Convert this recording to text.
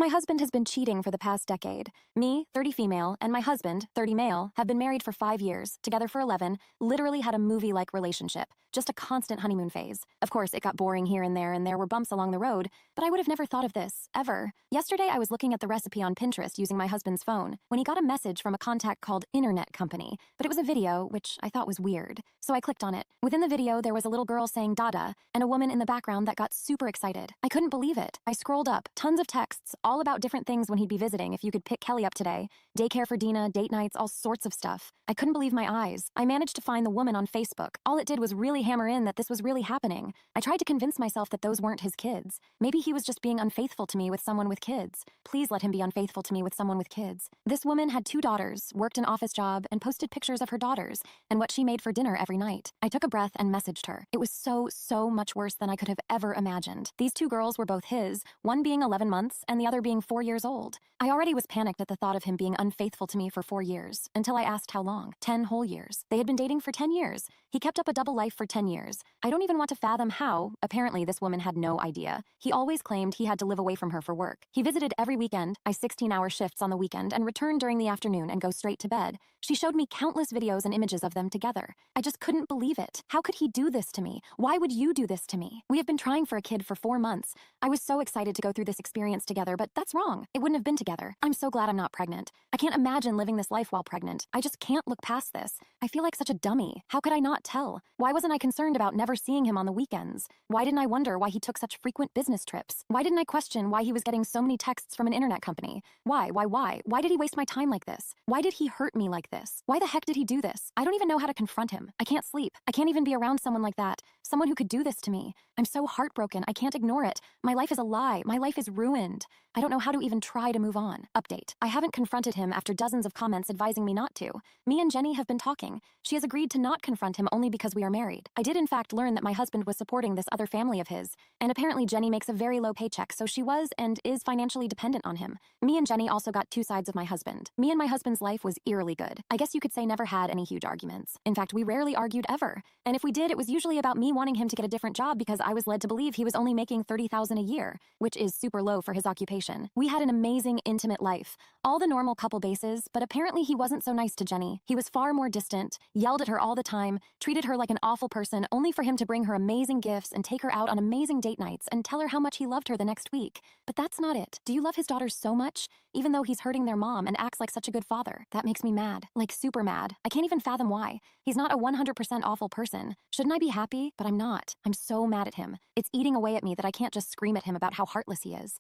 My husband has been cheating for the past decade. Me, 30 female, and my husband, 30 male, have been married for 5 years, together for 11, literally had a movie-like relationship, just a constant honeymoon phase. Of course, it got boring here and there were bumps along the road, but I would have never thought of this, ever. Yesterday, I was looking at the recipe on Pinterest using my husband's phone, when he got a message from a contact called Internet Company, but it was a video, which I thought was weird. So I clicked on it. Within the video, there was a little girl saying Dada, and a woman in the background that got super excited. I couldn't believe it. I scrolled up, tons of texts, all about different things when he'd be visiting if you could pick Kelly up today. Daycare for Dina, date nights, all sorts of stuff. I couldn't believe my eyes. I managed to find the woman on Facebook. All it did was really hammer in that this was really happening. I tried to convince myself that those weren't his kids. Maybe he was just being unfaithful to me with someone with kids. Please let him be unfaithful to me with someone with kids. This woman had 2 daughters, worked an office job, and posted pictures of her daughters and what she made for dinner every night. I took a breath and messaged her. It was so much worse than I could have ever imagined. These 2 girls were both his, one being 11 months and the other being 4 years old. I already was panicked at the thought of him being unfaithful to me for 4 years, until I asked how long. 10 whole years. They had been dating for 10 years. He kept up a double life for 10 years. I don't even want to fathom how. Apparently, this woman had no idea. He always claimed he had to live away from her for work. He visited every weekend, 16-hour shifts on the weekend, and returned during the afternoon and go straight to bed. She showed me countless videos and images of them together. I just couldn't believe it. How could he do this to me? Why would you do this to me? We have been trying for a kid for 4 months. I was so excited to go through this experience together, but that's wrong. It wouldn't have been together. I'm so glad I'm not pregnant. I can't imagine living this life while pregnant. I just can't look past this. I feel like such a dummy. How could I not tell? Why wasn't I concerned about never seeing him on the weekends? Why didn't I wonder why he took such frequent business trips? Why didn't I question why he was getting so many texts from an internet company? Why? Why did he waste my time like this? Why did he hurt me like this? Why the heck did he do this? I don't even know how to confront him. I can't sleep. I can't even be around someone like that. Someone who could do this to me. I'm so heartbroken. I can't ignore it. My life is a lie. My life is ruined. I don't know how to even try to move on. Update. I haven't confronted him after dozens of comments advising me not to. Me and Jenny have been talking. She has agreed to not confront him only because we are married. I did in fact learn that my husband was supporting this other family of his, and apparently Jenny makes a very low paycheck, so she was and is financially dependent on him. Me and Jenny also got 2 sides of my husband. Me and my husband's life was eerily good. I guess you could say never had any huge arguments. In fact, we rarely argued ever. And if we did, it was usually about me wanting him to get a different job because I was led to believe he was only making $30,000 a year, which is super low for his occupation. We had an amazing, intimate life. All the normal couple bases, but apparently he wasn't so nice to Jenny. He was far more distant, yelled at her all the time, treated her like an awful person only for him to bring her amazing gifts and take her out on amazing date nights and tell her how much he loved her the next week. But that's not it. Do you love his daughters so much, even though he's hurting their mom and acts like such a good father? That makes me mad. Like super mad. I can't even fathom why. He's not a 100% awful person. Shouldn't I be happy? But I'm not. I'm so mad at him. It's eating away at me that I can't just scream at him about how heartless he is.